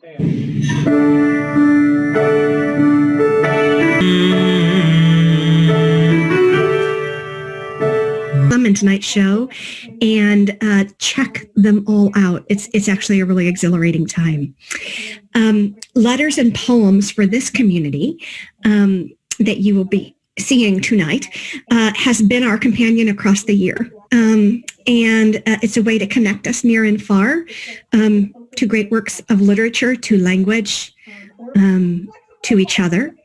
In tonight's show and check them all out. It's actually a really exhilarating time. Letters and poems for this community that you will be seeing tonight has been our companion across the year. And it's a way to connect us near and far to great works of literature, to language, to each other.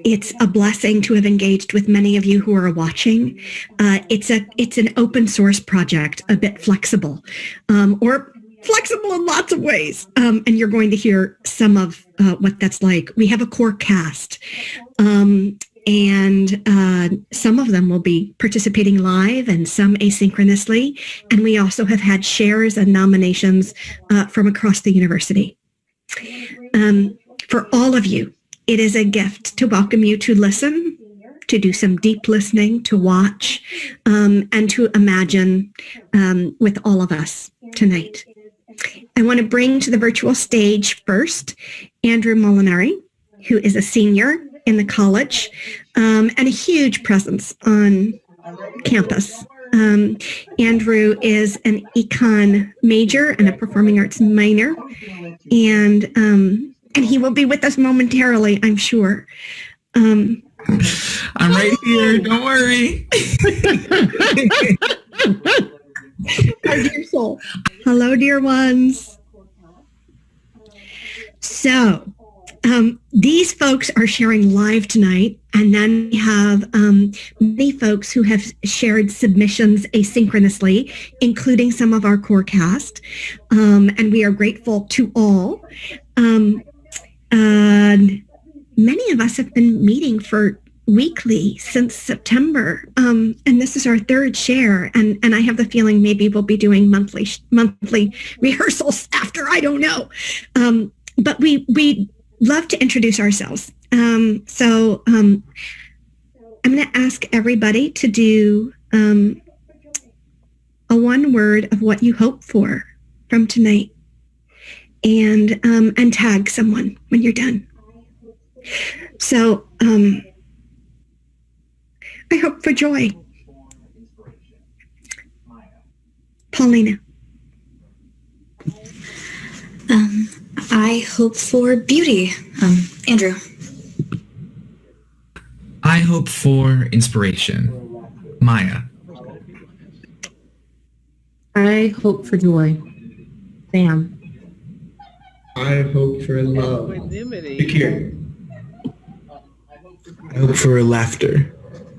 It's a blessing to have engaged with many of you who are watching. It's an open source project, a bit flexible, or flexible in lots of ways. And you're going to hear some of what that's like. We have a core cast, and some of them will be participating live and some asynchronously. And we also have had shares and nominations from across the university. For all of you, it is a gift to welcome you to listen, to do some deep listening, to watch, and to imagine with all of us tonight. I want to bring to the virtual stage first Andrew Molinari, who is a senior in the college and a huge presence on campus. Andrew is an econ major and a performing arts minor, and he will be with us momentarily, I'm sure. I'm right here. Don't worry. Our dear soul. Hello, dear ones. So, these folks are sharing live tonight, and then we have many folks who have shared submissions asynchronously, including some of our core cast, and we are grateful to all. Many of us have been meeting for weekly since September, and this is our third share, and I have the feeling maybe we'll be doing monthly rehearsals after, I don't know. But we love to introduce ourselves. So I'm going to ask everybody to do a one word of what you hope for from tonight, and tag someone when you're done. So I hope for joy. Paulina. I hope for beauty. Andrew. I hope for inspiration. Maya. I hope for joy. Sam. I hope for love. Shakir. I hope for laughter.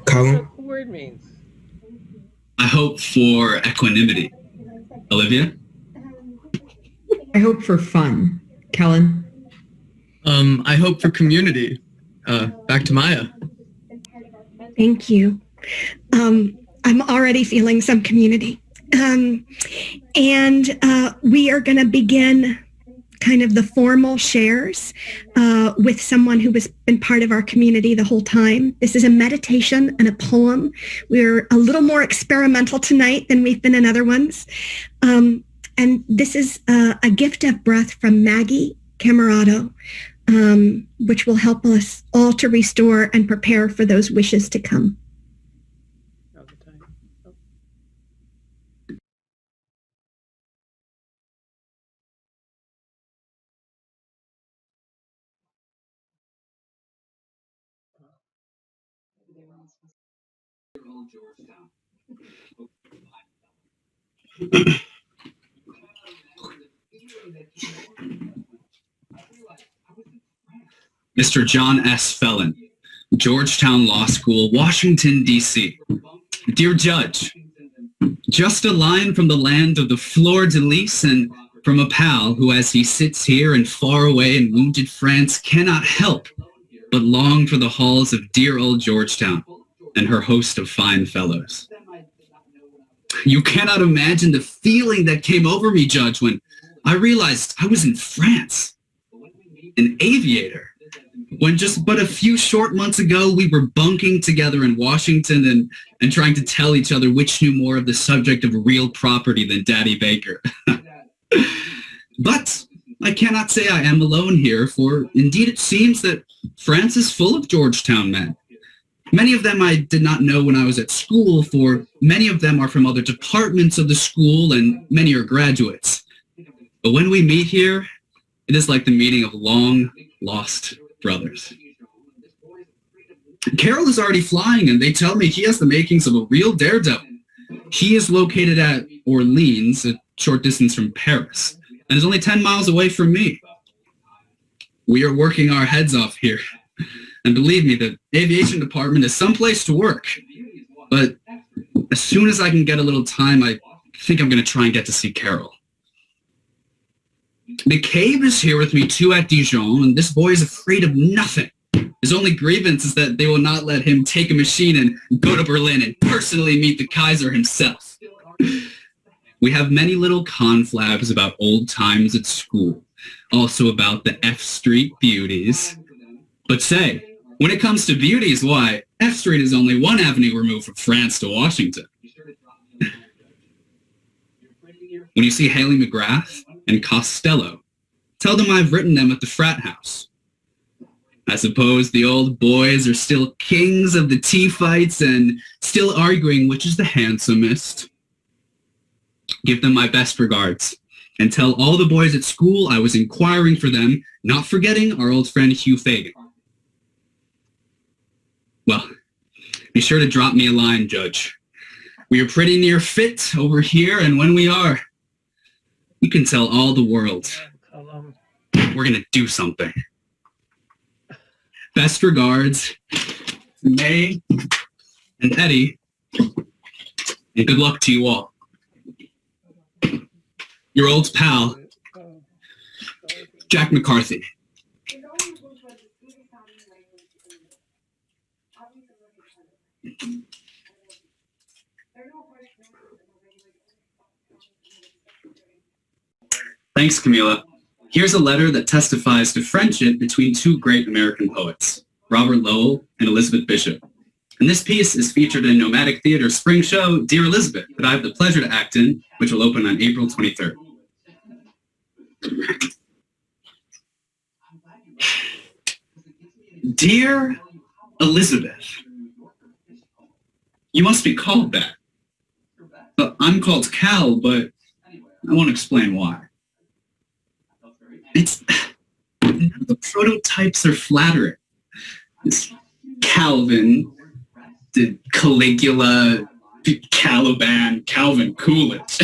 Colum. Word means. I hope for equanimity. Olivia? I hope for fun. Kellen. I hope for community. Back to Maya. Thank you. I'm already feeling some community. And we are going to begin kind of the formal shares with someone who has been part of our community the whole time. This is a meditation and a poem. We're a little more experimental tonight than we've been in other ones. And this is a gift of breath from Maggie Camerado, which will help us all to restore and prepare for those wishes to come. Mr. John S. Felon, Georgetown Law School, Washington, D.C. Dear Judge, just a line from the land of the fleur-de-lis and from a pal who, as he sits here in far away and wounded France, cannot help but long for the halls of dear old Georgetown and her host of fine fellows. You cannot imagine the feeling that came over me, Judge, when I realized I was in France, an aviator, when just but a few short months ago we were bunking together in Washington and trying to tell each other which knew more of the subject of real property than Daddy Baker. But I cannot say I am alone here, for indeed it seems that France is full of Georgetown men. Many of them I did not know when I was at school, for many of them are from other departments of the school and many are graduates. But when we meet here, it is like the meeting of long-lost brothers. Carol is already flying, and they tell me he has the makings of a real daredevil. He is located at Orleans, a short distance from Paris, and is only 10 miles away from me. We are working our heads off here. And believe me, the aviation department is someplace to work. But as soon as I can get a little time, I think I'm going to try and get to see Carol. McCabe is here with me too at Dijon, and this boy is afraid of nothing. His only grievance is that they will not let him take a machine and go to Berlin and personally meet the Kaiser himself. We have many little conflabs about old times at school, also about the F Street beauties. But say, when it comes to beauties, why, F Street is only one avenue removed from France to Washington. When you see Haley McGrath and Costello, tell them I've written them at the frat house. I suppose the old boys are still kings of the tea fights and still arguing which is the handsomest. Give them my best regards, and tell all the boys at school I was inquiring for them, not forgetting our old friend Hugh Fagan. Well, be sure to drop me a line, Judge. We are pretty near fit over here, and when we are, you can tell all the world we're going to do something. Best regards, May and Eddie, and good luck to you all. Your old pal, Jack McCarthy. Thanks, Camila. Here's a letter that testifies to friendship between two great American poets, Robert Lowell and Elizabeth Bishop. And this piece is featured in Nomadic Theater's spring show, Dear Elizabeth, that I have the pleasure to act in, which will open on April 23rd. Dear Elizabeth, you must be called that. I'm called Cal, but I won't explain why. None of the prototypes are flattering. It's Calvin, the Caligula, Caliban, Calvin Coolidge.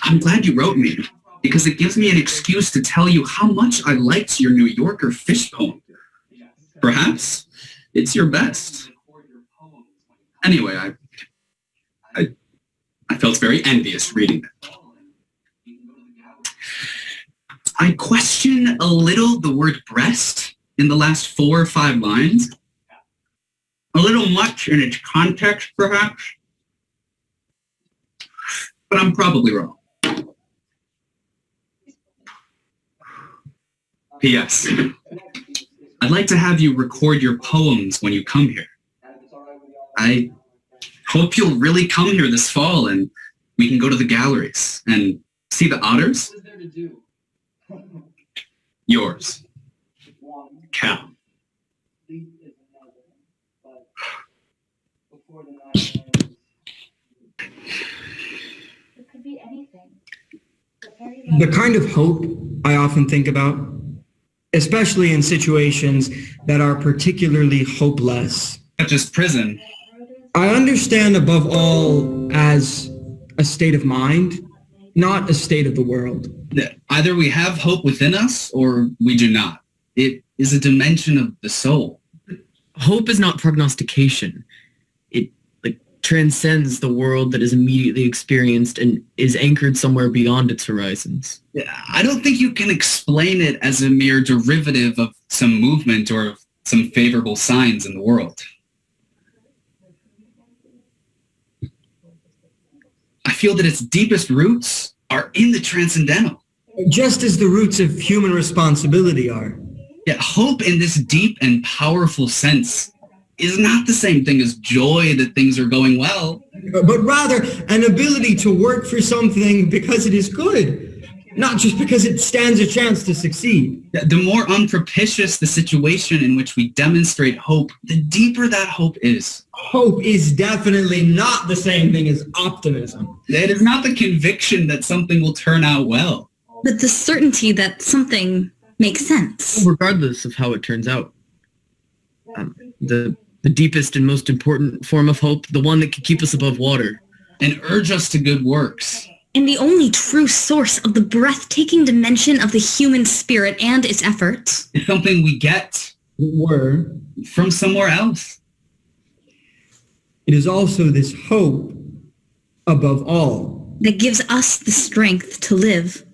I'm glad you wrote me, because it gives me an excuse to tell you how much I liked your New Yorker fish poem. Perhaps it's your best. Anyway, I felt very envious reading it. I question a little the word breast in the last 4 or 5 lines. A little much in its context, perhaps. But I'm probably wrong. P.S. I'd like to have you record your poems when you come here. I hope you'll really come here this fall and we can go to the galleries and see the otters. Yours, Cal. The kind of hope I often think about, especially in situations that are particularly hopeless. Such as prison. I understand above all as a state of mind, not a state of the world. Either we have hope within us or we do not. It is a dimension of the soul. Hope is not prognostication. It transcends the world that is immediately experienced and is anchored somewhere beyond its horizons. I don't think you can explain it as a mere derivative of some movement or of some favorable signs in the world. I feel that its deepest roots are in the transcendental. Just as the roots of human responsibility are. Yet hope in this deep and powerful sense is not the same thing as joy that things are going well. But rather an ability to work for something because it is good, not just because it stands a chance to succeed. The more unpropitious the situation in which we demonstrate hope, the deeper that hope is. Hope is definitely not the same thing as optimism. It is not the conviction that something will turn out well, but the certainty that something makes sense. Regardless of how it turns out. The deepest and most important form of hope, the one that can keep us above water. and urge us to good works. And the only true source of the breathtaking dimension of the human spirit and its efforts It's something we get Were. from somewhere else. It is also this hope above all that gives us the strength to live.